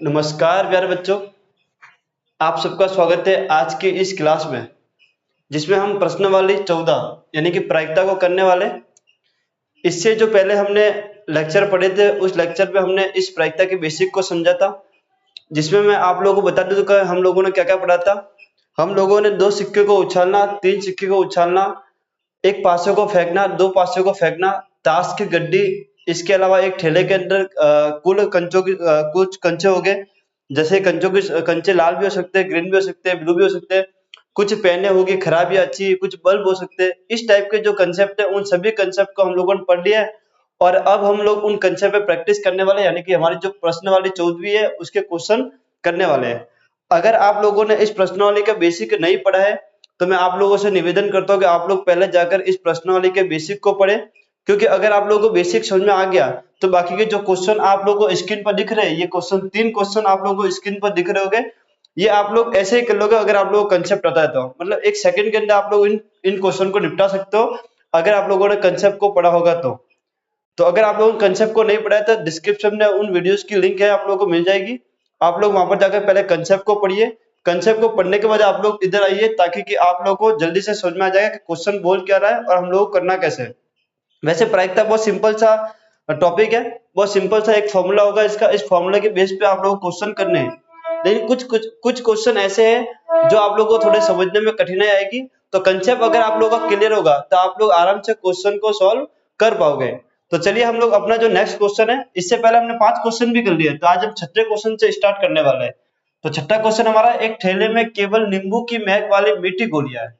नमस्कार प्यारे बच्चों, आप सबका स्वागत है आज की इस क्लास में जिसमें हम प्रश्नावली 14 यानी कि प्रायिकता को करने वाले। इससे जो पहले हमने लेक्चर पढ़े थे उस लेक्चर पे हमने इस प्रायिकता के बेसिक को समझा था, जिसमें मैं आप लोगों को बता दूं कि हम लोगों ने क्या क्या पढ़ा था। हम लोगों ने 2 सिक्के को उछालना, 3 सिक्के को उछालना, 1 पासे को फेंकना, 2 पासे को फेंकना, ताश की गड्डी, इसके अलावा एक ठेले के अंदर कुछ कंचे हो गए, जैसे कंचों के कंचे लाल भी हो सकते हैं, ग्रीन भी हो सकते हैं, ब्लू भी हो सकते हैं, कुछ पेने होगी खराब या अच्छी, कुछ बल्ब हो सकते हैं। इस टाइप के जो कंसेप्ट है उन सभी कंसेप्ट को हम लोगों ने पढ़ लिया है और अब हम लोग उन कंसेप्ट पे प्रैक्टिस करने वाले हैं, यानी कि हमारी जो प्रश्नावली 14वीं है उसके क्वेश्चन करने वाले हैं। अगर आप लोगों ने इस प्रश्नावली का बेसिक नहीं पढ़ा है तो मैं आप लोगों से निवेदन करता हूँ कि आप लोग पहले जाकर इस प्रश्नावली के बेसिक को पढ़ें, क्योंकि अगर आप लोगों को बेसिक समझ में आ गया तो बाकी के जो क्वेश्चन आप लोगों को स्क्रीन पर दिख रहे हैं, ये क्वेश्चन 3 क्वेश्चन आप लोगों को स्क्रीन पर दिख रहे होंगे, ये आप लोग ऐसे ही कर लोगे अगर आप लोगों को कंसेप्ट आता है तो। मतलब 1 सेकंड के अंदर आप लोग इन क्वेश्चन को निपटा सकते हो अगर आप लोगों ने कंसेप्ट को पढ़ा होगा तो अगर आप लोगों ने कंसेप्ट को नहीं पढ़ा है तो डिस्क्रिप्शन में उन वीडियोस की लिंक है, आप लोगों को मिल जाएगी। आप लोग वहां पर जाकर पहले कंसेप्ट को पढ़िए। कंसेप्ट को पढ़ने के बाद आप लोग इधर आइए ताकि कि आप लोगों को जल्दी से समझ में आ जाएगा कि क्वेश्चन बोल क्या रहा है और हम लोग को करना कैसे है। वैसे प्रायिकता बहुत सिंपल सा टॉपिक है, बहुत सिंपल सा एक फॉर्मूला होगा इसका, इस फॉर्मूले के बेस पे आप लोगों को क्वेश्चन करने हैं। लेकिन कुछ क्वेश्चन ऐसे हैं जो आप लोगों को थोड़े समझने में कठिनाई आएगी, तो कंसेप्ट अगर आप लोगों का क्लियर होगा तो आप लोग आराम से क्वेश्चन को सॉल्व कर पाओगे। तो चलिए हम लोग अपना जो नेक्स्ट क्वेश्चन है, इससे पहले हमने 5 क्वेश्चन भी कर लिए, तो आज हम 6ठे क्वेश्चन से स्टार्ट करने वाले हैं। तो 6ठा क्वेश्चन हमारा, एक ठेले में केवल नींबू की महक वाली मीठी गोलियां है।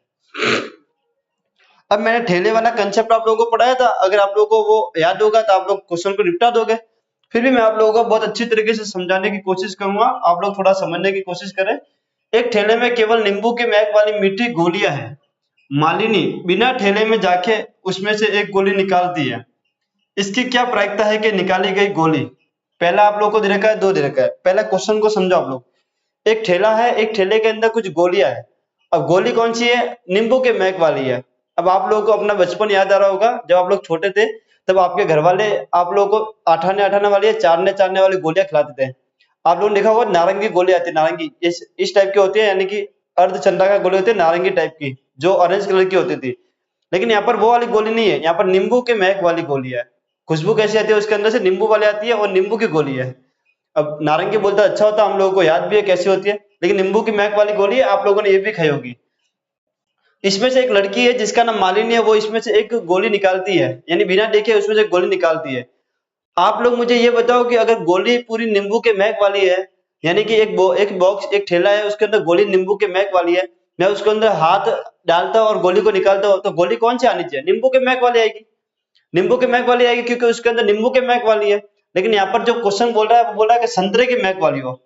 अब मैंने ठेले वाला कंसेप्ट आप लोगों को पढ़ाया था, अगर आप लोगों को वो याद होगा तो आप लोग क्वेश्चन को निपटा दोगे। फिर भी मैं आप लोगों को बहुत अच्छी तरीके से समझाने की कोशिश करूंगा, आप लोग थोड़ा समझने की कोशिश करें। एक ठेले में केवल नींबू की महक वाली मीठी गोलियां हैं। मालिनी बिना ठेले में जाके उसमें से एक गोली निकालती है। इसकी क्या प्रायिकता है कि निकाली गई गोली, पहला आप लोगों को दे रखा है, 2 दे रखा है। पहला क्वेश्चन को समझो आप लोग। एक ठेला है, एक ठेले के अंदर कुछ गोलियां है। अब गोली कौन सी है? नींबू के महक वाली है। अब आप लोगों को अपना बचपन याद आ रहा होगा, जब आप लोग छोटे थे तब आपके घर वाले आप लोगों को आठाने आठाने वाली या चारने चारने वाली गोलियां खिलाते थे। आप लोगों ने देखा होगा नारंगी गोली आती है, नारंगी इस टाइप की होती है, यानी कि अर्धचंद्राकार गोली होती है नारंगी टाइप की, जो ऑरेंज कलर की होती थी। लेकिन यहाँ पर वो वाली गोली नहीं है, यहाँ पर नींबू के महक वाली गोली है। खुशबू कैसी आती है उसके अंदर से? नींबू वाली आती है और नींबू की गोली है। अब नारंगी बोलता अच्छा होता, हम लोगों को याद भी है कैसी होती है, लेकिन नींबू की महक वाली गोली है, आप लोगों ने ये भी खाई होगी। इसमें से एक लड़की है जिसका नाम मालिनी है, वो इसमें से एक गोली निकालती है, यानी बिना देखे उसमें से गोली निकालती है। आप लोग मुझे ये बताओ कि अगर गोली पूरी नींबू के महक वाली है, यानी कि एक बॉक्स, एक ठेला है, उसके अंदर गोली नींबू के महक वाली है, मैं उसके अंदर हाथ डालता और गोली को निकालता हूं, तो गोली कौन सी आनी चाहिए? नींबू के महक वाली आएगी। नींबू के महक वाली आएगी क्योंकि उसके अंदर नींबू के महक वाली है। लेकिन यहाँ पर जो क्वेश्चन बोल रहा है वो बोल रहा है कि संतरे की महक वाली हो।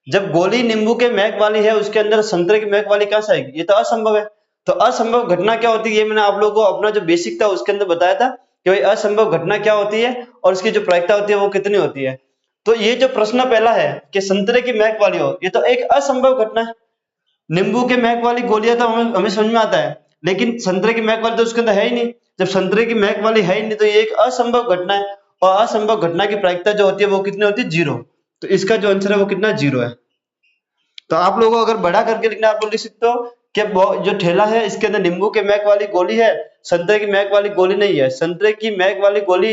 जब गोली नींबू के महक वाली है, उसके अंदर संतरे की महक वाली कहां से आएगी? ये तो असंभव है। तो असंभव घटना क्या होती है, ये मैंने आप लोगों को अपना जो बेसिक था उसके अंदर बताया था कि भाई असंभव घटना क्या होती है और उसकी जो प्रायिकता होती है वो कितनी होती है। तो ये जो प्रश्न पहला है कि संतरे की महक वाली हो, ये तो एक असंभव घटना है। नींबू के महक वाली गोलियां तो हमें समझ में आता है, लेकिन संतरे की महक वाली तो उसके अंदर है ही नहीं। जब संतरे की महक वाली है ही नहीं तो ये एक असंभव घटना है, और असंभव घटना की प्रायिकता जो होती है वो कितनी होती है? 0। तो इसका जो आंसर है वो कितना? 0 है। तो आप लोगों को अगर बड़ा करके लिखना, आप लोग लिख सकते हो कि जो ठेला है इसके अंदर नींबू के महक वाली गोली है, संतरे की महक वाली गोली नहीं है। संतरे की महक वाली गोली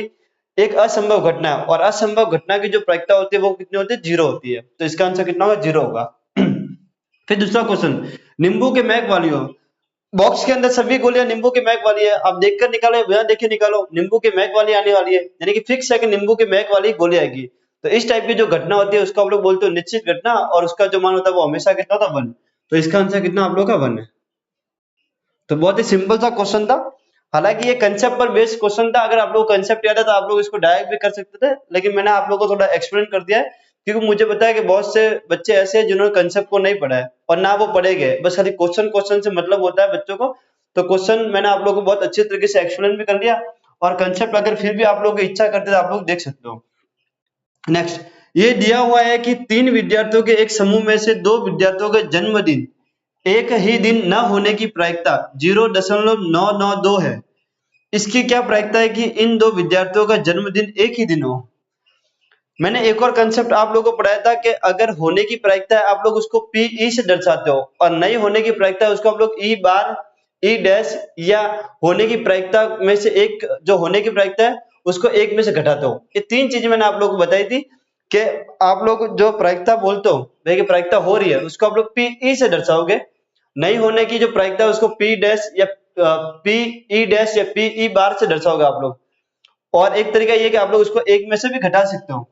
एक असंभव घटना है, और असंभव घटना की जो प्रायिकता होती है वो कितनी होती है? 0 होती है। तो इसका आंसर कितना होगा? 0 होगा। फिर दूसरा क्वेश्चन, नींबू के महक वाली हो। बॉक्स के अंदर सभी गोलियां नींबू के महक वाली है, आप देखकर निकालो, बिना देखे निकालो, नींबू के महक वाली आने वाली है, यानी कि फिक्स है कि नींबू के महक वाली गोली आएगी। तो इस टाइप की जो घटना होती है उसको आप लोग बोलते हो निश्चित घटना, और उसका जो मान होता है वो हमेशा कितना होता है? 1। तो इसका आंसर कितना आप लोग का? 1 है। तो बहुत ही सिंपल सा क्वेश्चन था। हालांकि ये कंसेप्ट पर बेस्ड क्वेश्चन था, अगर आप लोग कंसेप्ट याद है तो आप लोग इसको डायरेक्ट भी कर सकते थे, लेकिन मैंने आप लोगों को थोड़ा एक्सप्लेन कर दिया है, क्योंकि मुझे पता है कि बहुत से बच्चे ऐसे हैं जिन्होंने कंसेप्ट को नहीं पढ़ा है और ना वो पढ़ेंगे, बस खाली क्वेश्चन क्वेश्चन से मतलब होता है बच्चों को। तो क्वेश्चन मैंने आप लोगों को बहुत अच्छे तरीके से एक्सप्लेन भी कर दिया, और कंसेप्ट अगर फिर भी आप लोग की इच्छा करते तो आप लोग देख सकते हो। नेक्स्ट, ये दिया हुआ है कि 3 विद्यार्थियों के एक समूह में से 2 विद्यार्थियों का जन्मदिन एक ही दिन न होने की प्रायिकता 0.992 है। इसकी क्या प्रायिकता है कि इन 2 विद्यार्थियों का जन्मदिन एक ही दिन हो? मैंने एक और कंसेप्ट आप लोगों को पढ़ाया था कि अगर होने की प्रायिकता है आप लोग उसको पी से दर्शाते हो, और नहीं होने की प्रायिकता है उसको आप लोग ई बार, ई डैश या होने की प्रायिकता में से एक, जो होने की प्रायिकता है उसको एक में से घटाते हो। ये तीन चीजें मैंने आप लोगों को बताई थी कि आप लोग जो प्रायिकता बोलते हो भाई कि प्रायिकता हो रही है उसको आप लोग पी से दर्शाओगे, नहीं होने की जो प्रायिकता है उसको पी डैश या पी ई डैश या पी ई बार से दर्शाओगे आप लोग। और एक तरीका ये कि आप लोग उसको एक में से भी घटा सकते हो।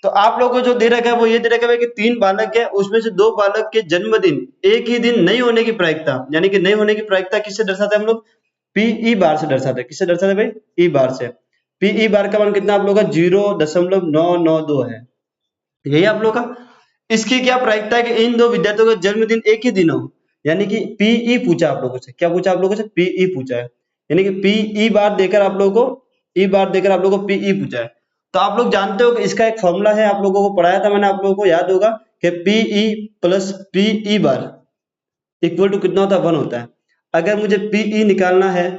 तो आप लोगों को जो दे रखा है वो ये दे रखा है कि 3 बालक है, उसमें से 2 बालक के जन्मदिन एक ही दिन नहीं होने की प्रायिकता, यानी कि नहीं होने की प्रायिकता किससे दर्शाते हैं हम लोग? पीई बार से दर्शाते हैं। किससे दर्शाते हैं भाई? ई बार से। पीई बार का मान कितना आप लोगों का 0.992 है। यही आप लोग का। इसकी क्या प्रायिकता है कि इन दो विद्यार्थियों का जन्मदिन एक ही दिन हो, यानी कि पीई पूछा आप लोगों से। क्या पूछा आप लोगों से? पीई पूछा है, यानी कि पीई बार देकर आप लोगों को ई बार देकर आप लोगों को पीई पूछा है। तो आप लोग जानते हो कि इसका एक फॉर्मूला है, आप लोगों को पढ़ाया था मैंने, आप लोगों को याद होगा कि PE plus PE bar equal to कितना होता है? 1 होता है। अगर मुझे पीई निकालना है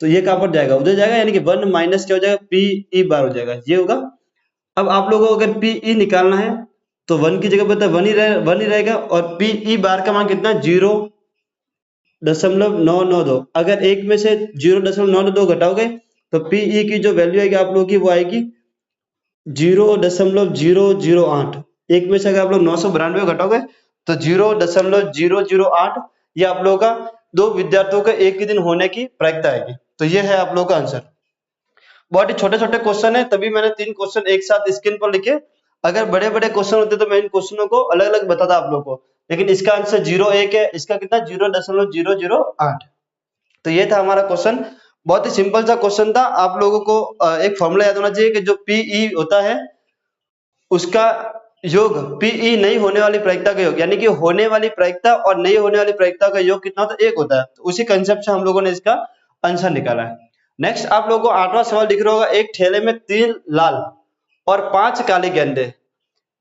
तो ये कहां पर जाएगा? उधर जाएगा, यानी कि 1 माइनस क्या हो जाएगा? पीई बार हो जाएगा, ये होगा। अब आप लोगों को अगर पीई निकालना है तो 1 की जगह पर 1 ही रहेगा, और पीई बार का मान कितना? 0.992। अगर एक में से 0.992 घटाओगे तो पीई की जो वैल्यू आएगी आप लोगों की वो आएगी 0.008। एक में से अगर आप लोग 992 घटाओगे तो 0.008 ये आप लोगों का दो विद्यार्थियों का एक ही दिन होने की प्रायिकता आएगी। तो ये है आप लोगों का आंसर। बहुत ही छोटे छोटे क्वेश्चन है, तभी मैंने 3 क्वेश्चन एक साथ स्क्रीन पर लिखे। अगर बड़े बड़े क्वेश्चन होते तो मैं इन क्वेश्चनों को अलग अलग बताता आप लोगों को, लेकिन इसका आंसर 01 है, इसका कितना? 0.008। तो ये था हमारा क्वेश्चन। बहुत ही सिंपल सा क्वेश्चन था। आप लोगों को एक फॉर्मूला याद होना चाहिए कि जो पीई होता है उसका योग पीई नहीं होने वाली प्रायिकता का योग, यानी कि होने वाली प्रायिकता और नहीं होने वाली प्रायिकता का योग कितना होता है? 1 होता है। तो उसी कंसेप्ट से हम लोगों ने इसका आंसर निकाला है। नेक्स्ट आप लोगों को 8वां सवाल दिख रहा होगा। एक ठेले में 3 लाल और 5 काली गेंदें।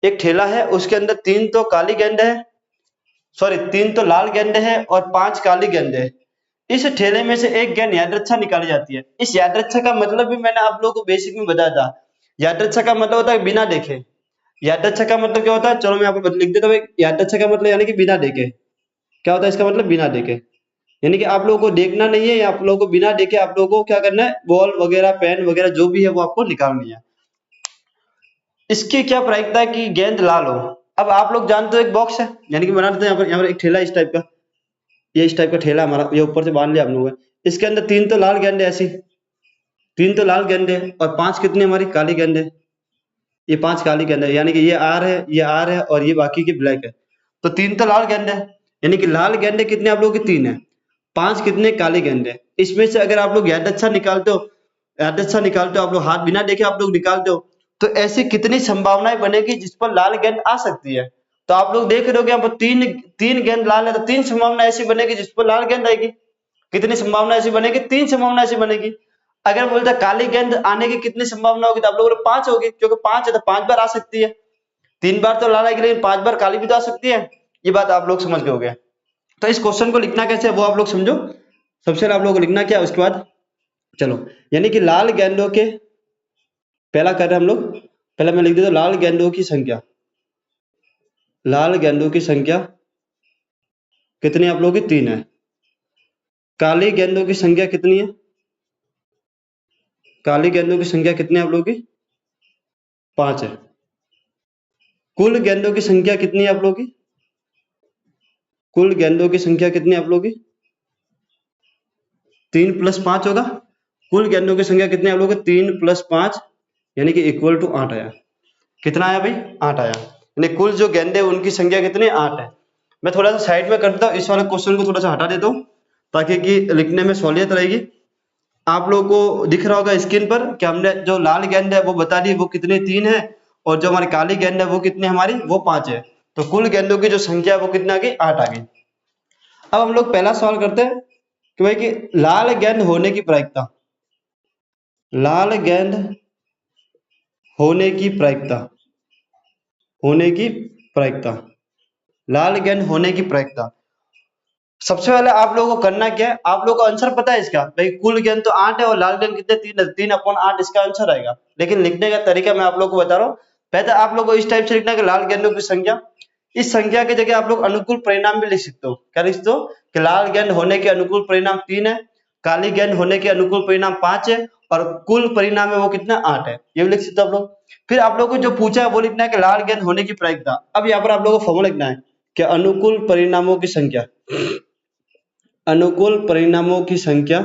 एक ठेला है उसके अंदर 3 तो काली गेंदें है, सॉरी 3 तो लाल गेंदें हैं और 5 काली गेंदें हैं। इस ठेले में से एक गेंद यादृच्छा निकाली जाती है। इस यादृच्छा का मतलब भी मैंने आप लोगों को बेसिक में बताया था। यादृच्छा का मतलब होता है बिना देखे। यादृच्छा का मतलब क्या होता है? चलो मैं आपको लिख देता हूँ। यादृच्छा का मतलब यानी कि बिना देखे। क्या होता है इसका मतलब? बिना देखे, यानी कि आप लोगों को देखना नहीं है, आप लोगों को बिना देखे आप लोगों को क्या करना है? बॉल वगैरह, पेन वगैरह जो भी है वो आपको निकालनी है। इसकी क्या प्रायिकता है कि गेंद लाल हो? अब आप लोग जानते हो एक बॉक्स है, यानी कि बना देते हैं यहाँ पर एक ठेला इस टाइप का। ये इस टाइप का ठेला हमारा, ये ऊपर से बांध लिया हम लोगों ने। इसके अंदर 3 तो लाल गेंदे, ऐसी 3 तो लाल गेंदे और 5 कितनी हमारी काली गेंदे। ये 5 काली गेंद है, यानी कि ये आर है, ये आर है और ये बाकी की ब्लैक है। तो 3 तो लाल गेंद है, यानी कि लाल गेंदे कितने आप लोगों की? 3 है। 5 कितने? काली गेंदे। इसमें से अगर आप लोग यादृच्छा निकालते हो, यादृच्छा निकालते हो आप लोग, हाथ बिना देखे आप लोग निकालते हो, तो ऐसी कितनी संभावनाएं बनेगी जिस पर लाल गेंद आ सकती है? तो आप लोग देख रहे हो कि यहाँ पर तीन गेंद लाल है, तो 3 संभावना ऐसी बनेगी जिस पर लाल गेंद आएगी। कितनी संभावना ऐसी बनेगी? 3 संभावना ऐसी बनेगी। अगर बोलता काली गेंद आने की कितनी संभावना होगी, तो आप लोगों को 5 होगी, क्योंकि 5 है तो 5 बार आ सकती है। 3 बार तो लाल आएगी, लेकिन 5 बार काली भी तो आ सकती है। ये बात आप लोग समझ गए होंगे। तो इस क्वेश्चन को लिखना कैसे है वो आप लोग समझो। सबसे पहले आप लोगों को लिखना क्या है, उसके बाद चलो, यानी कि लाल गेंदों के, पहला कर रहे हैं हम लोग, पहले मैं लिख देता हूं लाल गेंदों की संख्या। लाल गेंदों की संख्या कितनी आप लोगों की? 3 है। काली गेंदों की संख्या कितनी है? काली गेंदों की संख्या कितनी है आप लोगों की? 5 है। कुल गेंदों की संख्या कितनी है आप लोगों की? कुल गेंदों की संख्या कितनी है आप लोगों की? 3 प्लस 5 होगा। कुल गेंदों की संख्या कितनी है आप लोगों की? 3 प्लस 5 यानी कि इक्वल टू 8 आया। कितना आया भाई? 8 आया। यानी कुल जो गेंदे उनकी संख्या कितनी? 8 है। मैं थोड़ा सा साइड में कर देता हूँ, इस वाले क्वेश्चन को थोड़ा सा हटा देता हूँ ताकि कि लिखने में सहूलियत रहेगी। आप लोगों को दिख रहा होगा स्क्रीन पर कि हमने जो लाल गेंद है वो बता दी, वो कितनी? 3 है, और जो हमारी काली गेंद है वो कितनी हमारी? वो 5 है। तो कुल गेंदों की जो संख्या है वो कितनी आ गई? 8 आ गई। अब हम लोग पहला सवाल करते हैं कि भाई कि लाल गेंद होने की प्रायिकता, लाल गेंद होने की प्रायिकता, होने की प्रायिकता, लाल गेंद होने की प्रायिकता। सबसे पहले आप लोगों को करना क्या है? आप लोगों को आंसर पता है इसका, भाई कुल गेंद तो 8 है और लाल गेंद कितने? 3 है, 3/8 इसका आंसर आएगा। लेकिन लिखने का तरीका मैं आप लोगों को बता रहा हूँ पहले आप लोगों को इस टाइप से लिखना है कि लाल गेंदों की संख्या, इस संख्या की जगह आप लोग अनुकूल परिणाम भी लिख सकते हो। क्या लिख सकते हो कि लाल गेंद होने के अनुकूल परिणाम 3 है, काली गेंद होने के अनुकूल परिणाम 5 है और कुल परिणाम है वो कितना 8 है, ये भी लिख सकते हो आप लोग। फिर आप लोगों को जो पूछा है वो लिखना है कि लाल गेंद होने की प्रायिकता। अब यहाँ पर आप लोगों को फॉर्मूला लिखना है कि अनुकूल परिणामों की संख्या, अनुकूल परिणामों की संख्या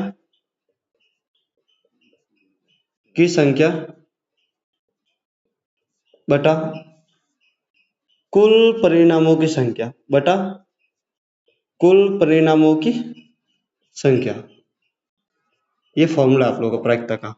बटा कुल परिणामों की संख्या बटा कुल परिणामों की संख्या, ये फॉर्मूला आप लोगों को प्रायिकता का।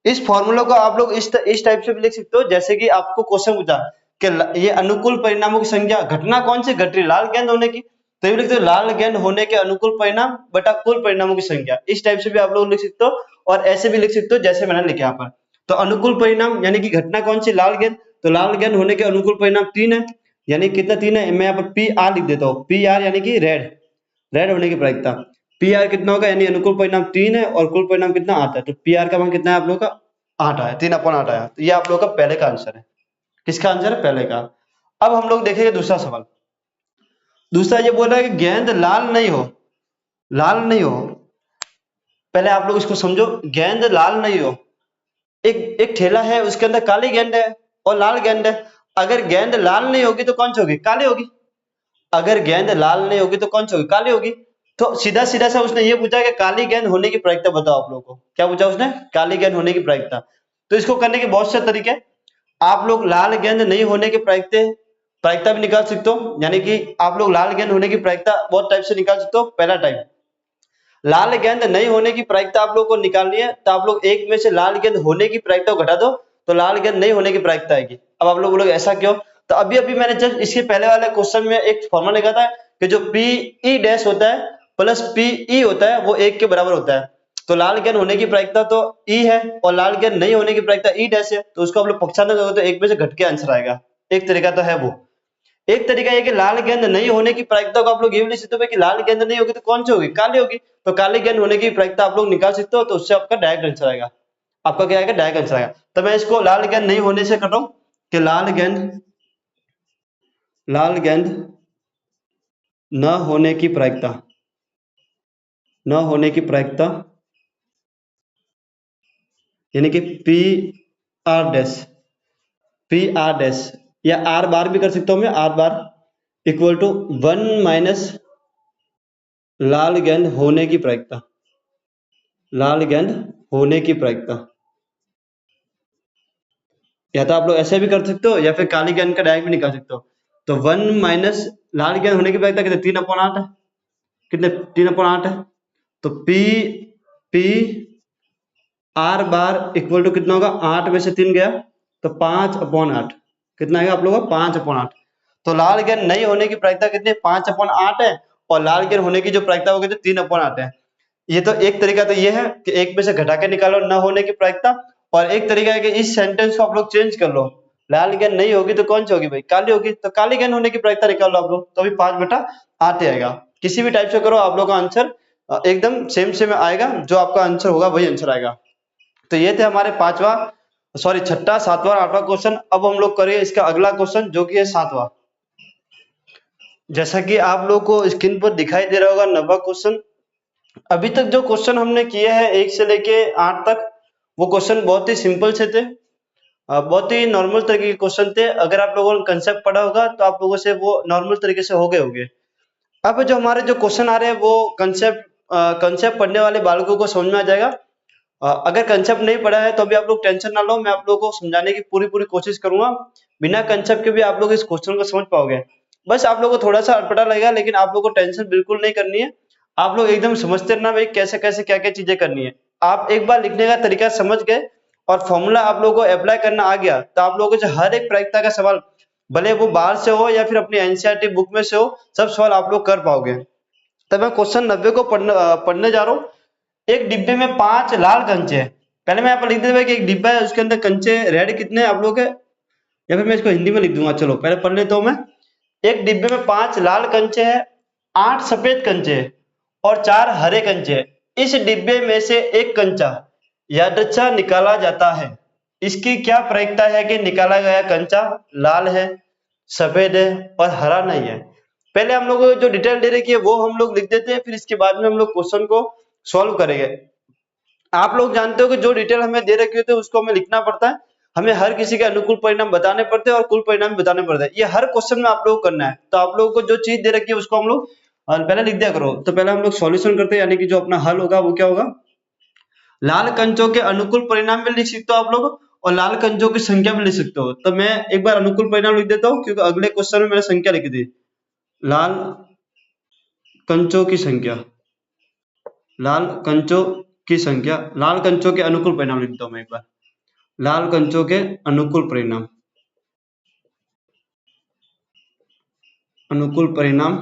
इस फॉर्मूला को आप लोग इस टाइप से भी लिख सकते हो, जैसे कि आपको क्वेश्चन पूछा कि ये अनुकूल परिणामों की संख्या, घटना कौन सी घट रही, लाल गेंद होने की, तो ये लिख सकते हो लाल गेंद होने के अनुकूल परिणाम बटा कुल परिणामों की संख्या। इस टाइप से भी आप लोग लिख सकते हो और ऐसे भी लिख सकते हो जैसे मैंने लिखा यहाँ पर। तो अनुकूल परिणाम यानी कि घटना कौन सी, लाल गेंद, तो लाल गेंद होने के अनुकूल परिणाम 3 है, यानी कितना 3 है, मैं यहाँ पर पी आर लिख देता हूँ, पी आर यानी कि रेड होने की प्रायिकता। पी आर कितना होगा, यानी अनुकूल परिणाम 3 है और कुल परिणाम कितना आता है, तो पी आर का मान कितना है आप लोग का 8 आया, 3/8 आया। तो ये आप लोग का पहले का आंसर है। किसका आंसर है, पहले का। अब हम लोग देखेंगे दूसरा सवाल। दूसरा ये बोल रहा है कि गेंद लाल नहीं हो, लाल नहीं हो, पहले आप लोग इसको समझो, गेंद लाल नहीं हो, एक ठेला है उसके अंदर काली गेंद है और लाल गेंद है। अगर गेंद लाल नहीं होगी तो कौन सी होगी, काली होगी। अगर गेंद लाल नहीं होगी तो कौन सी होगी, काली होगी। तो सीधा सीधा से उसने ये पूछा कि काली गेंद होने की प्रायिकता बताओ आप लोगों को। क्या पूछा उसने, काली गेंद होने की प्रायिकता। तो इसको करने के बहुत से तरीके, आप लोग लाल गेंद नहीं होने की प्रायिकता भी निकाल सकते हो, यानी कि आप लोग लाल गेंद होने की प्रायिकता बहुत टाइप से निकाल सकते हो। पहला टाइप, लाल गेंद नहीं होने की प्रायिकता आप लोग को निकालनी है, तो आप लोग एक में से लाल गेंद होने की प्रायिकता को घटा दो तो लाल गेंद नहीं होने की प्रायिकता आएगी। अब आप लोग बोलोगे ऐसा क्यों, तो अभी अभी मैंने जस्ट इसके पहले वाले क्वेश्चन में एक फॉर्मूला लिखा था कि जो पी ई डैश होता है प्लस पी ई होता है वो 1 के बराबर होता है। तो लाल गेंद होने की प्रायिकता तो ई है और लाल गेंद नहीं होने की प्रायिकता ई डैश है, तो उसको आप लोग पक्षांतर करोगे तो 1 में से घट के आंसर आएगा। एक तरीका तो है वो। एक तरीका ये कि लाल गेंद नहीं होने की प्रायिकता को आप लोग ये भी लिख सकते हो कि लाल गेंद नहीं होगी तो कौन सी होगी, काली होगी। तो काली गेंद होने की प्रायिकता आप लोग निकाल सकते हो, तो उससे आपका डायरेक्ट आंसर आएगा। आपका क्या आएगा, डायरेक्ट आंसर आएगा। तो मैं इसको लाल गेंद नहीं होने से कर रहा हूं कि लाल गेंद न होने की प्रायिकता, न होने की प्रायिकता यानी कि पी आर डैश या आर बार भी कर सकता हूं मैं, R bar equal to 1 minus लाल गेंद होने की प्रायिकता, लाल गेंद होने की प्रायिकता। या तो आप लोग ऐसे भी कर सकते हो या फिर काली गेंद का डायरेक्ट भी निकाल सकते हो। तो 1 माइनस लाल गेंद होने की प्रायिकता कितने, 3/8 है, कितने 3/8 है। तो P R bar equal to कितना होगा, 8 में से 3 गया तो 5/8, कितना आएगा आप लोगों का 5/8। तो लाल गेंद नहीं होने की प्रायिकता कितनी, 5/8 है और लाल गेंद होने की जो प्रायिकता वो कितनी 3/8 है। ये तो एक तरीका तो ये है कि एक में से घटा के निकालो न होने की प्रायिकता, और एक तरीका है कि इस सेंटेंस को आप लोग चेंज कर लो, लाल गेंद नहीं होगी तो कौन सी होगी भाई, काली होगी, तो काली गेंद होने की प्रायिकता निकाल लो आप लोग, तो अभी 5/8 आएगा। किसी भी टाइप से करो आप लोग का आंसर एकदम सेम आएगा, जो आपका आंसर होगा वही आंसर आएगा। तो ये थे हमारे छठा, सातवां, आठवां क्वेश्चन। अब हम लोग करेंगे इसका अगला क्वेश्चन जो कि है 7वां। जैसा कि आप लोग को स्क्रीन पर दिखाई दे रहा होगा 9वां क्वेश्चन। अभी तक जो क्वेश्चन हमने किए हैं 1 से लेके 8 तक, वो क्वेश्चन बहुत ही सिंपल से थे, बहुत ही नॉर्मल तरीके के क्वेश्चन थे। अगर आप लोगों ने कंसेप्ट पढ़ा होगा तो आप लोगों से वो नॉर्मल तरीके से हो गए होंगे। अब जो हमारे जो क्वेश्चन आ रहे हैं वो कंसेप्ट पढ़ने वाले बालकों को समझ में आ जाएगा। अगर कंसेप्ट नहीं पढ़ा है तो अभी आप लोग टेंशन ना लो, मैं आप लोगों को समझाने की पूरी कोशिश करूंगा। बिना कंसेप्ट के भी आप लोग इस क्वेश्चन को समझ पाओगे। बस आप लोगों को थोड़ा सा अटपटा लगेगा, लेकिन आप लोगों को टेंशन बिल्कुल नहीं करनी है। आप लोग एकदम समझते रहना भाई कैसे कैसे क्या क्या चीजें करनी है। आप एक बार लिखने का तरीका समझ गए और फॉर्मूला आप लोगों को अप्लाई करना आ गया, तो आप लोगों को हर एक प्रायिकता का सवाल, भले वो बाहर से हो या फिर अपनी एनसीईआरटी बुक में से हो, सब सवाल आप लोग कर पाओगे। तब मैं क्वेश्चन 90 को पढ़ने जा रहा हूँ। एक डिब्बे में 5 लाल कंचे हैं। पहले मैं यहाँ पर लिख देता कि एक डिब्बा है, उसके अंदर कंचे रेड कितने हैं आप लोग के, या फिर मैं इसको हिंदी में लिख दूंगा। चलो पहले पढ़ लेता हूं मैं। एक डिब्बे में 5 लाल कंचे हैं, 8 सफेद कंचे हैं और 4 हरे कंचे हैं। इस डिब्बे में से एक कंचा यादृच्छा निकाला जाता है। इसकी क्या प्रायिकता है कि निकाला गया कंचा लाल है, सफेद है और हरा नहीं है। पहले हम लोग जो डिटेल दे रखी है वो हम लोग लिख देते हैं, फिर इसके बाद में हम लोग क्वेश्चन को सॉल्व करेंगे। आप लोग जानते हो कि जो डिटेल हमें दे रखी होती है उसको हमें लिखना पड़ता है, हमें हर किसी के अनुकूल परिणाम बताने पड़ते हैं और कुल परिणाम बताने पड़ते हैं। ये हर क्वेश्चन में आप लोगों को करना है। तो आप लोगों को जो चीज दे रखी है उसको हम लोग पहले लिख दिया करो। तो पहले हम लोग सॉल्यूशन करते हैं, यानी कि जो अपना हल होगा वो क्या होगा, लाल कंचों के अनुकूल परिणाम भी लिख सकते हो आप लोग और लाल कंचों की संख्या भी लिख सकते हो। तो मैं एक बार अनुकूल परिणाम लिख देता हूँ क्योंकि अगले क्वेश्चन में मैंने संख्या लिखी थी। लाल कंचों की संख्या, लाल कंचों की संख्या, लाल कंचों के अनुकूल परिणाम लिखता हूँ मैं एक बार। लाल कंचों के अनुकूल परिणाम, अनुकूल परिणाम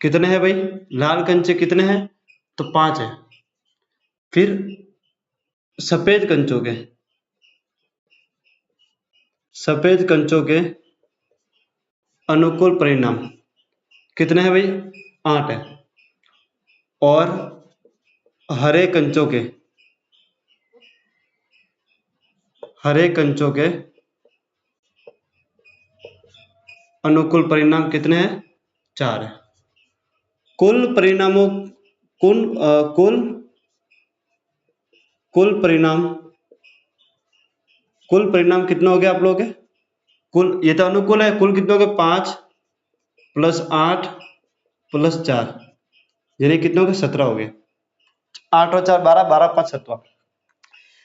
कितने हैं भाई, लाल कंचे कितने हैं, तो 5 है। फिर सफेद कंचों के, सफेद कंचों के अनुकूल परिणाम कितने हैं भाई, 8 है। और हरे कंचों के, हरे कंचों के अनुकूल परिणाम कितने हैं, 4 है। कुल परिणामों, कुल कुल कुल परिणाम, कुल परिणाम कितने हो गए आप लोगों के, कुल ये तो अनुकूल है, कुल कितने हो गए, 5 + 8 + 4 यानी कितने हो गए, 17 हो गए। 8 और 4 12, 12 5 17,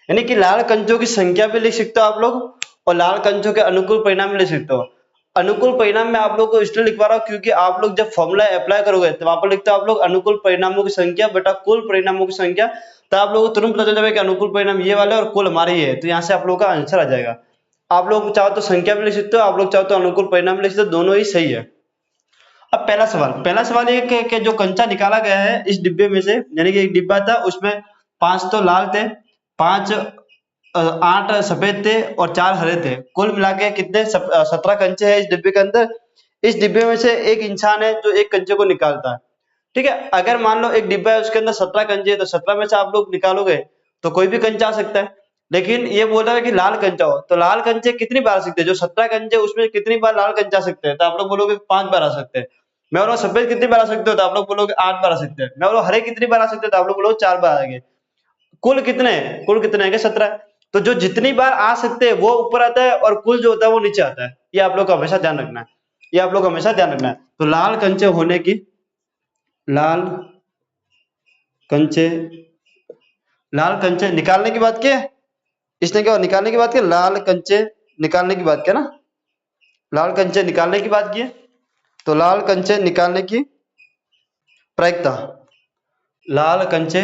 यानी कि लाल कंचों की संख्या भी लिख सकते हो आप लोग और लाल कंचों के अनुकूल परिणाम भी लिख सकते हो। अनुकूल परिणाम में आप लोग को इसलिए लिखवा रहा हूँ क्योंकि आप लोग जब फॉर्मूला अप्लाई करोगे तो वहां पर लिखते हो आप लोग अनुकूल परिणामों की संख्या बटा कुल परिणामों की संख्या, तो आप लोगों को तुरंत पता चल जाएगा कि अनुकूल परिणाम ये वाले और कुल हमारे ये है, तो यहाँ से आप लोगों का आंसर आ जाएगा। आप लोग चाहो तो संख्या भी लिख सकते हो, आप लोग चाहो तो अनुकूल परिणाम लिख सकते हो, दोनों ही सही है। अब पहला सवाल ये कि जो कंचा निकाला गया है इस डिब्बे में से, यानी कि एक डिब्बा था उसमें 5 तो लाल थे, 8 सफेद थे और 4 हरे थे, कुल मिला के कितने 17 कंचे हैं इस डिब्बे के अंदर। इस डिब्बे में से एक इंसान है जो एक कंचे को निकालता है, ठीक है। अगर मान लो एक डिब्बा है उसके अंदर 17 कंचे है, तो 17 में से आप लोग निकालोगे तो कोई भी कंचा आ सकता है, लेकिन ये बोल रहा है कि लाल कंचा हो, तो लाल कंचे कितनी बार आ सकते हैं, जो 17 कंचे उसमें कितनी बार लाल कंचा आ सकते हैं, तो आप लोग बोलोगे 5 बार आ सकते हैं। मैं बोलो सफेद कितनी बार आ सकते हो, तो आप लोग बोलोगे 8 बार आ सकते हैं। मैं बोलो हरे कितनी बार आ सकते हैं, तो आप लोग बोलोगे 4 बार आएंगे। कुल कितने हैं, कुल कितने हैं, 17। तो जो जितनी बार आ सकते हैं वो ऊपर आता है और कुल जो होता है वो नीचे आता है। ये आप लोग को हमेशा ध्यान रखना है, ये आप लोग को हमेशा ध्यान रखना है। तो लाल कंचे होने की, लाल कंचे, लाल कंचे निकालने की बात की है इसने, क्या निकालने की बात की, लाल कंचे निकालने की बात किया ना, लाल कंचे निकालने की बात की है। तो लाल कंचे निकालने की प्रायिकता, लाल कंचे,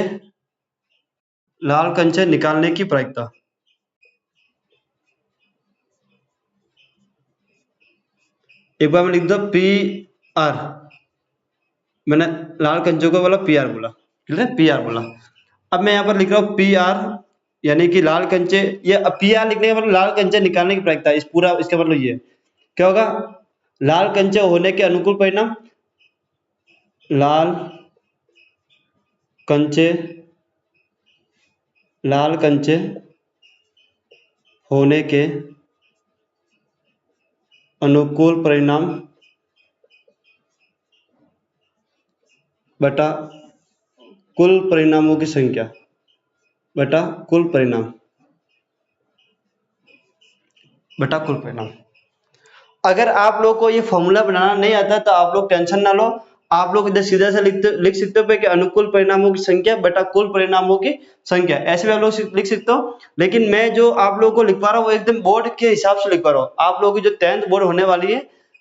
लाल कंचे निकालने की प्रायिकता, एक बार मैं लिख दो PR, मैंने लाल कंचों को बोला PR बोला, ठीक है, PR बोला। अब मैं यहाँ पर लिख रहा हूँ PR, यानी कि लाल कंचे, ये PR लिखने का मतलब लाल कंचे निकालने की प्रायिकता, इस पूरा इसका मतलब ये क्या होगा, लाल कंचे होने के अनुकूल परिणाम, लाल कंचे, लाल कंचे होने के अनुकूल परिणाम बटा कुल परिणामों की संख्या बटा कुल परिणाम, बटा कुल परिणाम। अगर आप लोग को ये फॉर्मूला बनाना नहीं आता तो आप लोग टेंशन ना लो, आप लोग इधर सीधा से लिख सकते हो कि अनुकूल परिणामों की संख्या बटा कुल परिणामों की संख्या, ऐसे भी आप लोग लिख सकते हो। लेकिन मैं जो आप लोगों को लिखवा रहा हूँ वो एकदम बोर्ड के हिसाब से लिखवा रहा हूँ। आप लोगों की जो 10th बोर्ड होने वाली है,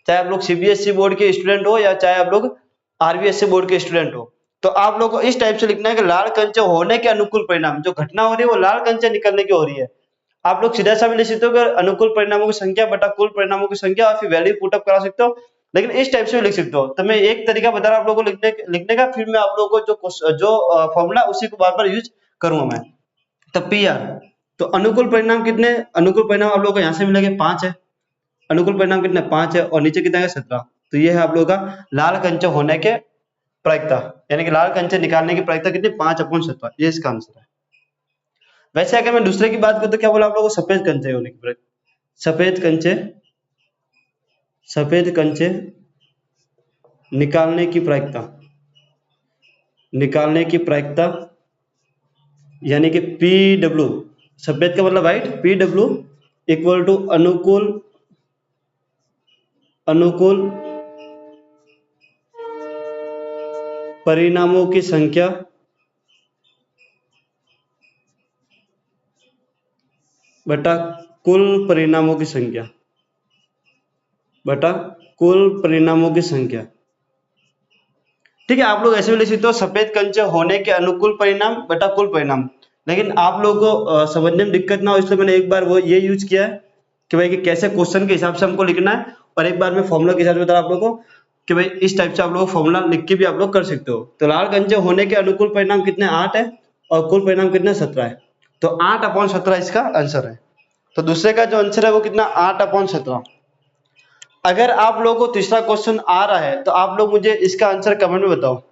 चाहे आप लोग CBSE बोर्ड के स्टूडेंट हो या चाहे आप लोग RBSE बोर्ड के स्टूडेंट हो, तो आप लोग को इस टाइप से लिखना है कि लाल कंचे होने के अनुकूल परिणाम, जो घटना हो रही है वो लाल कंचे निकलने की हो रही है। आप लोग सीधा सा भी लिख सकते हो कि अनुकूल परिणामों की संख्या बटा कुल परिणामों की संख्या, और फिर वैल्यू पुटअप करा सकते हो, लेकिन इस टाइप से भी लिख सकते हो। तो मैं एक तरीका बता रहा हूं आप लोगों को लिखने का, फिर मैं आप लोगों को जो फॉर्मूला उसी को बार बार यूज करूंगा मैं। तो PR, तो अनुकूल परिणाम कितने, अनुकूल परिणाम आप लोगों को यहाँ से मिलेंगे 5 है, अनुकूल परिणाम कितने 5 है, और नीचे कितना है 17। तो ये है आप लोगों का लाल कंचे होने के प्रायिकता, यानी कि लाल कंचे निकालने की प्रायिकता कितनी, 5/17, ये इसका आंसर है। वैसे अगर मैं दूसरे की बात करूं तो क्या बोला आप लोगों को, सफेद कंचे होने की प्रायिकता, सफेद कंचे निकालने की प्रायिकता यानी कि PW, सफेद का मतलब व्हाइट, PW इक्वल टू अनुकूल परिणामों की संख्या बटा कुल परिणामों की संख्या। ठीक है, आप लोग ऐसे भी लिख सकते हो सफेद कंचे होने के अनुकूल परिणाम बटा कुल परिणाम, लेकिन आप लोगों को समझने में दिक्कत ना हो इसलिए मैंने एक बार वो ये यूज किया है कि भाई कि कैसे क्वेश्चन के हिसाब से हमको लिखना है, और एक बार मैं फॉर्मूला के हिसाब से बता आप लोगों को कि भाई इस टाइप से आप लोग फॉर्मूला लिख के भी आप लोग कर सकते हो। तो लाल कंचे होने के अनुकूल परिणाम कितने, 8 है, और कुल परिणाम कितने, 17 है। तो 8/17 इसका आंसर है। तो दूसरे का जो आंसर है वो कितना, 8/17। अगर आप लोगों को तीसरा क्वेश्चन आ रहा है तो आप लोग मुझे इसका आंसर कमेंट में बताओ।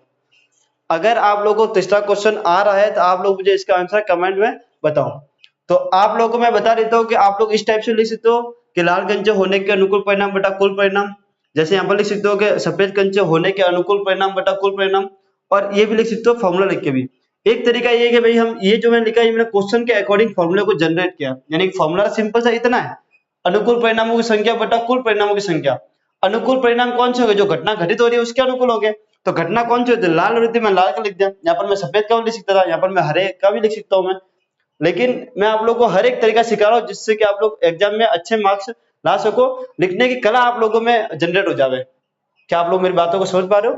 अगर आप लोगों को तीसरा क्वेश्चन आ रहा है तो आप लोग मुझे इसका आंसर कमेंट में बताओ। तो आप लोगों को मैं बता देता हूँ कि आप लोग इस टाइप से लिख सकते हो कि लाल कंचे होने के अनुकूल परिणाम बटा कुल परिणाम, जैसे यहाँ पर लिख सकते हो कि सफेद कंचे होने के अनुकूल परिणाम बटा कुल परिणाम, और ये भी लिख सकते हो फॉर्मूला लिख के भी। एक तरीका ये है कि भाई हम ये जो मैंने लिखा है मैंने क्वेश्चन के अकॉर्डिंग फॉर्मूले को जनरेट किया, यानी फॉर्मूला सिंपल सा इतना है, अनुकूल परिणामों की संख्या बटा कुल परिणामों की संख्या। अनुकूल परिणाम कौन से हो गए, जो घटना घटित हो रही है उसके अनुकूल हो गए। तो घटना कौन सी होती है, लाल हो रही थी, मैं लाल का लिख दिया, यहाँ पर मैं सफेद का भी लिख सकता था, यहाँ पर मैं हरे का भी लिख सकता हूँ मैं। लेकिन मैं आप लोगों को हर एक तरीका सिखा रहा हूँ जिससे कि आप लोग एग्जाम में अच्छे मार्क्स ला सको, लिखने की कला आप लोगों में जनरेट हो जावे। क्या आप लोग मेरी बातों को समझ पा रहे हो?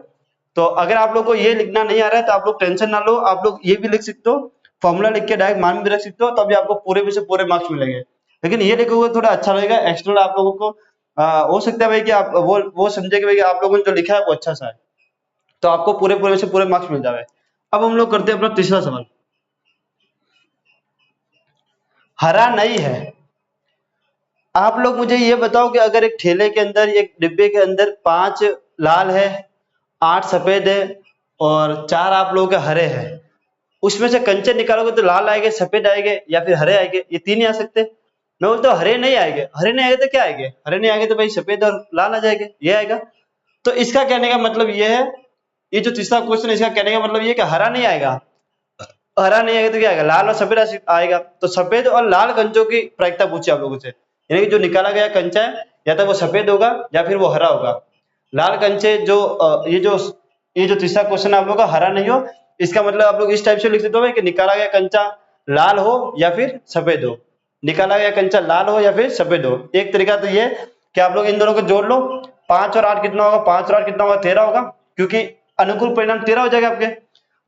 तो अगर आप लोग को ये लिखना नहीं आ रहा है तो आप लोग टेंशन ना लो, आप लोग ये भी लिख सकते हो, फॉर्मूला लिख के डायरेक्ट मान भी रख सकते हो, तभी आपको पूरे में से पूरे मार्क्स मिलेंगे। लेकिन ये लिखोगे थोड़ा अच्छा लगेगा, एक्स्ट्रा आप लोगों को हो सकता है भाई कि आप वो समझे कि भाई आप लोगों ने जो लिखा है वो अच्छा सा है, तो आपको पूरे पूरे में से पूरे मार्क्स मिल जाए। अब हम लोग करते हैं अपना तीसरा सवाल। हरा नहीं है, आप लोग मुझे ये बताओ कि अगर एक ठेले के अंदर, एक डिब्बे के अंदर 5 लाल है, 8 सफेद है और 4 आप लोगों के हरे हैं, उसमें से कंचे निकालोगे तो लाल आएंगे, सफेद आएंगे या फिर हरे आएंगे, ये तीन ही आ सकते। मैं बोलता हूँ हरे नहीं आएंगे, हरे नहीं आएंगे तो क्या आएंगे, हरे नहीं आएंगे तो भाई सफेद और लाल आ जाएंगे, ये आएगा। तो इसका कहने का मतलब ये है, ये जो तीसरा क्वेश्चन है इसका कहने का मतलब ये कि हरा नहीं आएगा, हरा नहीं आएगा तो क्या आएगा, लाल और सफेद आएगा। तो सफेद और लाल कंचों की प्रायिकता पूछी आप लोगों से, यानी कि जो निकाला गया कंचा है या तो वो सफेद होगा या फिर वो हरा होगा। लाल कंचे जो ये जो तीसरा क्वेश्चन आप लोगों का हरा नहीं हो, इसका मतलब आप लोग इस टाइप से लिख सकते हो कि निकाला गया कंचा लाल हो या फिर सफेद हो, निकाला गया कंचा लाल हो या फिर सफेद हो। एक तरीका तो ये कि आप लोग इन दोनों को जोड़ लो, 5 और 8 कितना होगा, 5 और 8 कितना होगा, 13 होगा, क्योंकि अनुकूल परिणाम 13 हो जाएगा आपके।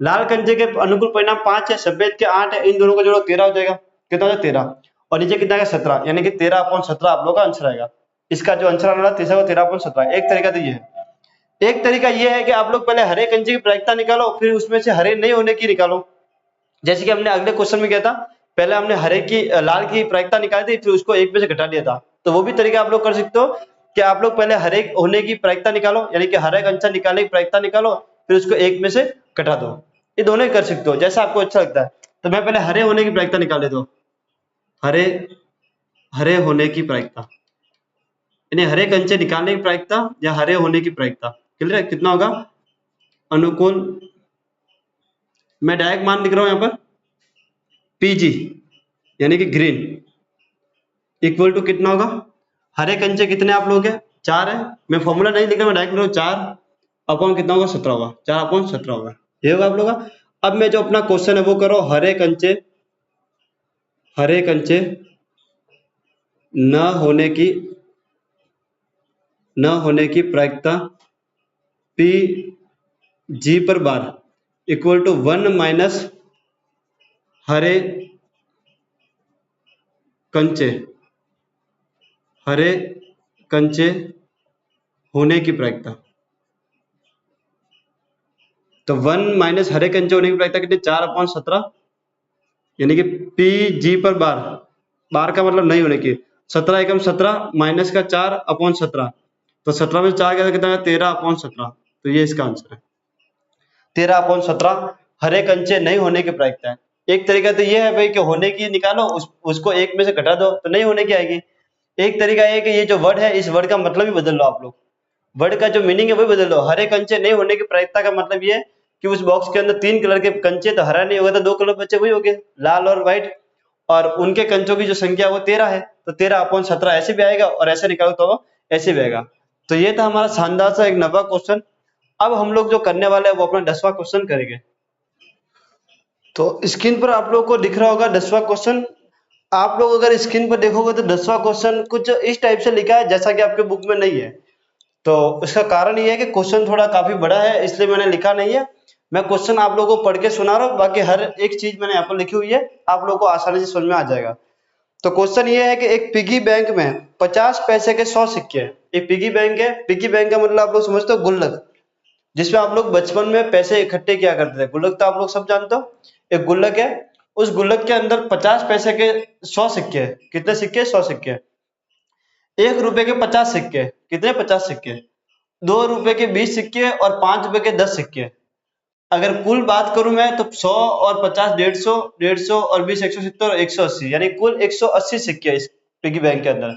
लाल कंचे के अनुकूल परिणाम 5 है, सफेद के 8 है, इन दोनों को जोड़ो 13 हो जाएगा, कितना हो जाएगा 13, और नीचे कितना है 17, यानी कि 13/17 आप लोग का आंसर आएगा। इसका जो आंसर आना 13/17। एक तरीका तो ये है। एक तरीका ये है कि आप लोग पहले हरे कंचे की प्रायिकता निकालो, फिर उसमें से हरे नहीं होने की निकालो, जैसे कि हमने अगले क्वेश्चन में किया था, पहले हमने लाल की प्रायिकता निकाली थी, फिर उसको 1 में से घटा दिया था। तो वो भी तरीका आप लोग कर सकते हो कि आप लोग पहले हरे होने की प्रायिकता निकालो, यानी कि हरे कंचा निकालने की प्रायिकता निकालो, फिर उसको 1 में से घटा दो। ये दोनों ही कर सकते हो, जैसा आपको अच्छा लगता है। तो मैं पहले हरे होने की प्रायिकता निकाल देता हूँ, हरे होने की प्रायिकता, यानी हरे कंचे निकालने की प्रायिकता या हरे होने की प्रायिकता, क्लियर है? कितना होगा अनुकूल, मैं डायरेक्ट मान लिख रहा हूं यहां पर, PG यानी कि ग्रीन इक्वल टू कितना होगा, हरे कंचे कितने आप लोग हैं, 4 है, मैं फॉर्मूला नहीं लिख रहा, मैं डायरेक्ट लिख रहा हूं, 4 कितना होगा, 17 होगा, 4/17 होगा, ये होगा आप लोग का। अब मैं जो अपना क्वेश्चन है वो करो, हरे कंचे न होने की प्रायिकता PG पर बार इक्वल टू 1 माइनस हरे कंचे होने की प्रायिकता। तो 1 माइनस हरे कंचे होने की प्रायिकता कितनी, 4/17, यानी कि PG पर बार का मतलब नहीं होने की, 17 एकम 17 माइनस का 4/17, तो 17 में 4 कितना है, 13/17। तो ये इसका आंसर है, 13/17 हरे कंचे नहीं होने की प्रायिकता है। एक तरीका तो ये है भाई कि होने की निकालो, उसको एक में से घटा दो तो नहीं होने की आएगी। एक तरीका ये है कि ये जो वर्ड है इस वर्ड का मतलब ही बदल लो आप लोग, वर्ड का जो मीनिंग है वही बदल लो। हरे कंचे नहीं होने की प्रायिकता का मतलब ये है कि उस बॉक्स के अंदर 3 कलर के कंचे, तो हरा नहीं होगा तो 2 कलर बचे, वही हो गए लाल और व्हाइट, और उनके कंचों की जो संख्या वो 13 है, तो 13/17 ऐसे भी आएगा और ऐसे निकालो तो ऐसे भी आएगा। तो ये था हमारा शानदार सा एक 9वां क्वेश्चन। अब हम लोग जो करने वाले हैं वो अपना 10वां क्वेश्चन करेंगे। तो स्क्रीन पर आप लोग को दिख रहा होगा 10वां क्वेश्चन। आप लोग अगर स्क्रीन पर देखोगे तो 10वां क्वेश्चन कुछ इस टाइप से लिखा है जैसा कि आपके बुक में नहीं है। तो इसका कारण ये है कि क्वेश्चन थोड़ा काफी बड़ा है, इसलिए मैंने लिखा नहीं है। मैं क्वेश्चन आप लोगों को पढ़ के सुना रहा हूँ, बाकी हर एक चीज मैंने यहाँ पर लिखी हुई है, आप लोगों को आसानी से समझ में आ जाएगा। तो क्वेश्चन ये है कि एक पिगी बैंक में 50 पैसे के 100 सिक्के हैं। एक पिगी बैंक है, पिगी बैंक का मतलब आप लोग समझते हो गुल्लक, जिसमें आप लोग बचपन में पैसे इकट्ठे किया करते थे। गुल्लक तो आप लोग सब जानते हो, एक गुल्लक है। उस गुल्लक के अंदर 50 पैसे के 100 सिक्के हैं। कितने सिक्के? 100 सिक्के। 1 रुपए के 50 सिक्के। कितने? 50 सिक्के। 2 रुपए के 20 सिक्के और 5 रुपए के 10 सिक्के। अगर कुल बात करूं मैं तो 100 और 50 150, 150 और 20 170 और 180, यानी कुल 180 सिक्के इस पिगी बैंक के अंदर।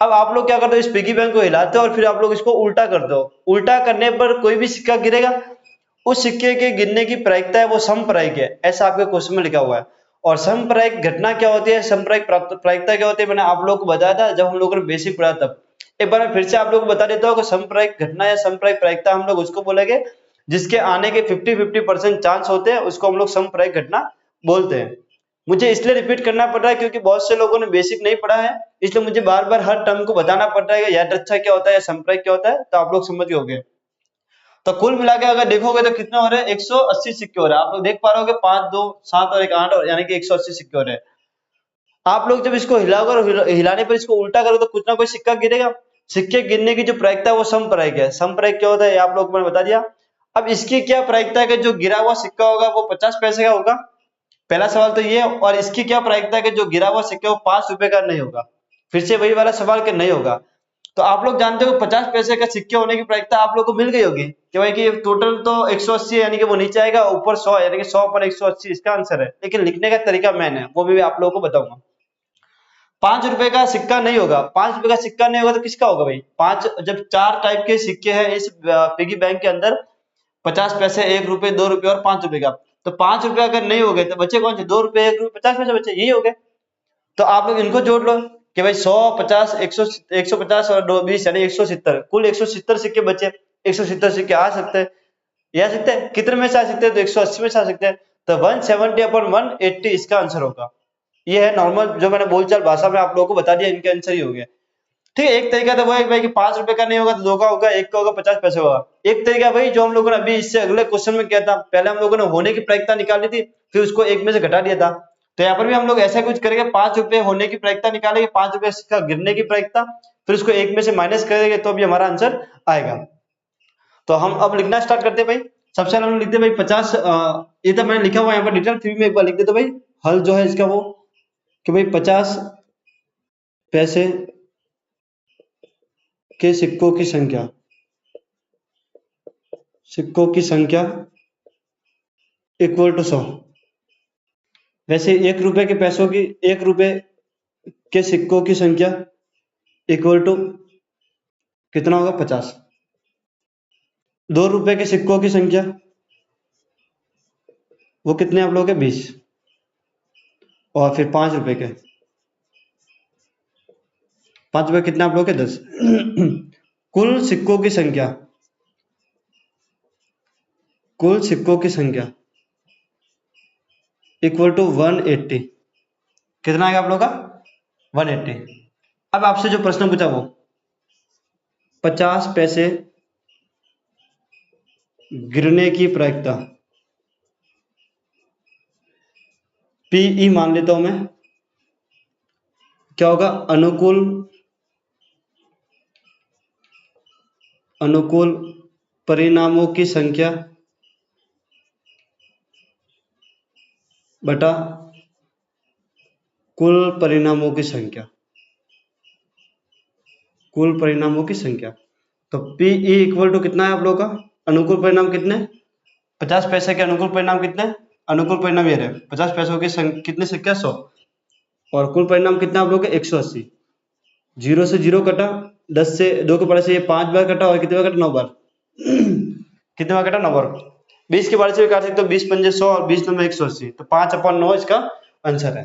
अब आप लोग क्या करते हो, इस पिगी बैंक को हिलाते हो और फिर आप लोग इसको उल्टा करते हो। उल्टा करने पर कोई भी सिक्का गिरेगा, उस सिक्के के गिरने की प्रायिकता है वो समप्रायिक है, ऐसा आपके क्वेश्चन में लिखा हुआ है। और समप्रायिक घटना क्या होती है, समप्रायिक प्रायिकता क्या होती है, मैंने आप लोगों को बताया था जब हम लोगों ने बेसिक पढ़ा तब। एक बार मैं फिर से आप लोगों को बता देता हूँ कि समप्रायिक घटना या समप्रायिक प्रायिकता हम लोग उसको बोलेंगे जिसके आने के 50-50% चांस होते हैं, उसको हम लोग समप्रायिक घटना बोलते हैं। मुझे इसलिए रिपीट करना पड़ रहा है क्योंकि बहुत से लोगों ने बेसिक नहीं पढ़ा है, इसलिए मुझे बार बार हर टर्म को बताना पड़ रहा है याद रक्षा क्या होता है या समप्रायिक क्या होता है, तो आप लोग समझ गए होंगे। तो कुल मिला के अगर देखोगे तो कितने हो रहे हैं, 180 सिक्के हो रहे हैं। आप लोग देख पा रहे हो 5 2 7 और 1 8, यानी कि 180 सिक्के हो रहे हैं। आप लोग जब इसको हिलाओगे और हिलाने पर इसको उल्टा करोगे तो कुछ ना कोई सिक्का गिरेगा। सिक्के गिरने की जो प्रायिकता है वो समप्रायिक है। समप्रायिक क्या होता है आप लोग को मैंने बता दिया। अब इसकी क्या प्रायिकता है कि जो गिरा हुआ सिक्का होगा वो 50 पैसे का होगा, पहला सवाल तो ये। और इसकी क्या प्रायिकता है कि जो गिरा हुआ सिक्का वो 5 रुपए का नहीं होगा। फिर से वही वाला सवाल कि नहीं होगा। तो आप लोग जानते हो 50 पैसे का सिक्के होने की प्रायिकता आप लोग को मिल गई होगी कि भाई कि टोटल तो 180 है, यानी कि वो नीचे आएगा, ऊपर 100 यानी कि 100 पर 180 इसका आंसर है। लेकिन लिखने का तरीका मैंने वो भी आप लोगों को बताऊंगा। 5 रुपए का सिक्का नहीं होगा। 5 रुपए का सिक्का नहीं होगा तो किसका होगा भाई? पांच, जब 4 टाइप के सिक्के हैं इस पिगी बैंक के अंदर, 50 पैसे, 1 रुपए, 2 रुपए और 5 रुपए का, तो 5 रुपए अगर नहीं हो गए तो बचे कौन से? 2 रुपए, 1 रुपए, 50 पैसे बचे, यही हो गए। तो आप लोग इनको जोड़ लो कि भाई 100 50 100 150 और 2 20 यानी 170, कुल 170 सिक्के बचे। 170 सिक्के आ सकते हैं, ये आ सकते हैं। कितने में से आ सकते हैं? तो 180 में से आ सकते हैं। तो 170/180 इसका आंसर होगा। ये है नॉर्मल जो मैंने बोलचाल भाषा में आप लोगों को बता दिया, इनके आंसर ही हो गया। ठीक है, एक तरीका तो वो है भाई कि 5 रुपए का नहीं होगा तो 2 का होगा, 1 का होगा, 50 पैसे होगा। एक तरीका भाई जो हम लोगों ने अभी इससे अगले क्वेश्चन में किया था, पहले हम लोगों ने होने की प्रायिकता निकाली थी, फिर उसको 1 में से घटा दिया था। तो यहाँ पर भी हम लोग ऐसा कुछ करेंगे, 5 रुपए होने की प्रायिकता निकालेंगे, 5 रुपए का गिरने की प्रायिकता, फिर उसको 1 में से माइनस करेंगे तो भी हमारा आंसर आएगा। तो हम अब लिखना स्टार्ट करते हैं भाई। सबसे पहले हम लिखते हैं भाई 50, ये तो मैंने लिखा हुआ है यहाँ पर डिटेल, फिर भी मैं एक बार लिख देता हूँ भाई। हल जो है इसका वो कि भाई 50 पैसे के सिक्कों की संख्या, सिक्कों की संख्या इक्वल टू 100। वैसे 1 रुपए के पैसों की, 1 रुपए के सिक्कों की संख्या इक्वल टू कितना होगा? 50। 2 रुपए के सिक्कों की संख्या वो कितने आप लोगों के? 20। और फिर 5 रुपए के, 5 रुपए कितने आप लोगों के? 10। कुल सिक्कों की संख्या, कुल सिक्कों की संख्या इक्वल टू 180। कितना आएगा आप लोगों का? 180। अब आपसे जो प्रश्न पूछा वो 50 पैसे गिरने की प्रायिकता, पीई मान लेता हूं मैं, क्या होगा? अनुकूल, अनुकूल परिणामों की संख्या बटा कुल परिणामों की संख्या, कुल परिणामों की संख्या। तो पीई इक्वल टू कितना है आप लोगों का? अनुकूल परिणाम कितने? 50 पैसे के अनुकूल परिणाम कितने? अनुकूल परिणाम ये रहे 50 पैसों के कितने सिक्के 100, और कुल परिणाम कितना आप लोग का 180। 0 से 0 कटा, 10 से 2 के पारे से ये 5 बार कटा, और कितने बार कटा 9 बार कितने बार कटा 9 बार। 20 के पारे से भी काट सकते हो, 20 पंजे 100 और 20 नंबर 180, तो 5/9 इसका आंसर है।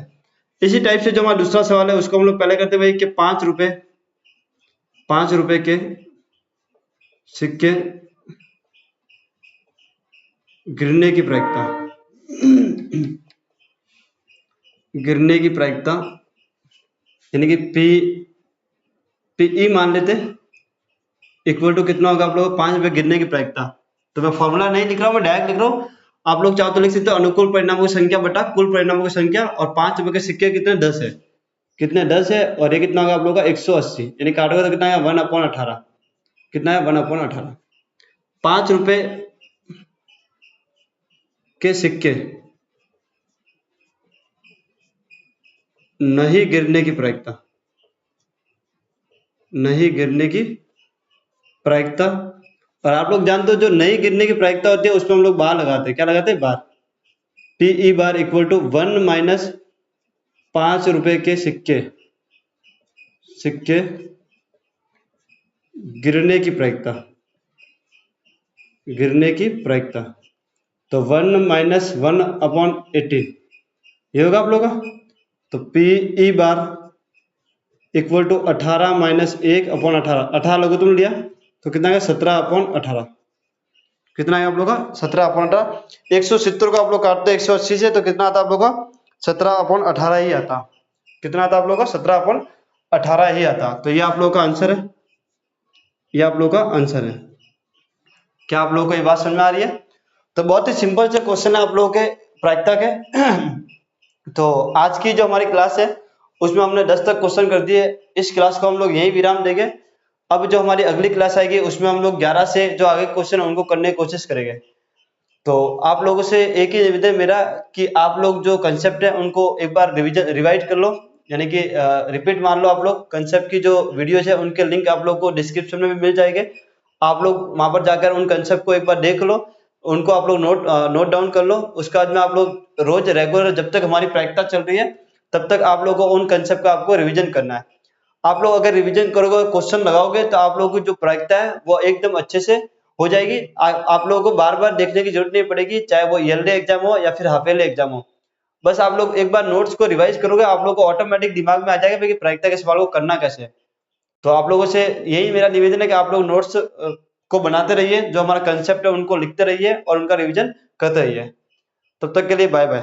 इसी टाइप से जो हमारा दूसरा सवाल है उसको हम लोग पहले करते हैं कि 5 रुपए के सिक्के गिरने की प्रायिकता यानी कि पी मान लेते इक्वल टू कितना होगा आप लोग 5 रुपए गिरने की प्रायिकता। तो मैं फॉर्मूला नहीं लिख रहा हूँ, मैं डायरेक्ट लिख रहा हूँ। आप लोग चाहो तो लिख सकते हो अनुकूल परिणामों की संख्या बटा कुल परिणामों की संख्या, और 5 रुपए के सिक्के कितने 10 है, और ये कितना होगा आप लोग का 180, यानी काटोगे तो कितना है 1/18, कितना है 1/18। 5 रुपए के सिक्के नहीं गिरने की प्रायिकता, और आप लोग जानते हो जो नहीं गिरने की प्रायिकता होती है उसमें हम लोग बार लगाते हैं। क्या लगाते हैं? Bar. P bar equal to 1 minus 5 रुपए के सिक्के गिरने की प्रायिकता, तो 1 माइनस 1/18 ये होगा आप लोग का। तो P bar equal to 18 minus 1/18, 18 लोगों तुम लिया तो कितना है 17/18, कितना है आप लोग का 17/18। 170 को आप लोग काटते 180 से तो कितना आता है आप लोग का 17/18 ही आता। कितना आता आप लोग का 17/18 ही आता। तो ये आप लोग का आंसर है, क्या आप लोगों को ये बात समझ में आ रही है? तो बहुत ही सिंपल से क्वेश्चन है आप लोगों के प्रायिकता के। तो आज की जो हमारी क्लास है उसमें हमने 10 तक क्वेश्चन कर दिए। इस क्लास को हम लोग यही विराम देंगे। अब जो हमारी अगली क्लास आएगी उसमें हम लोग 11 से जो आगे क्वेश्चन है उनको करने की कोशिश करेंगे। तो आप लोगों से एक ही निवेदन मेरा कि आप लोग जो कंसेप्ट है उनको एक बार रिवाइज कर लो, यानी कि रिपीट मार लो। आप लोग कंसेप्ट की जो वीडियोज है उनके लिंक आप लोग को डिस्क्रिप्शन में भी मिल जाएंगे। आप लोग वहां पर जाकर उन कंसेप्ट को एक बार देख लो, उनको आप लोग नोट डाउन कर लो। उसके बाद में आप लोग रोज रेगुलर जब तक हमारी प्रायिकता चल रही है तब तक आप लोगों को उन कंसेप्ट का आपको रिवीजन करना है। आप लोग अगर रिवीजन करोगे, क्वेश्चन लगाओगे तो आप लोगों की जो प्रायिकता है वो एकदम अच्छे से हो जाएगी। आप लोगों को बार बार देखने की जरूरत नहीं पड़ेगी, चाहे वो ईयरली एग्जाम हो या फिर हाफ ईयरली एग्जाम हो। बस आप लोग एक बार नोट्स को रिवाइज करोगे, आप लोग को ऑटोमेटिक दिमाग में आ जाएगा कि प्रायिकता के सवाल को करना कैसे है। तो आप लोगों से यही मेरा निवेदन है कि आप लोग नोट्स को बनाते रहिए, जो हमारा कंसेप्ट है उनको लिखते रहिए और उनका रिवीजन करते रहिए। तब तक के लिए बाय बाय।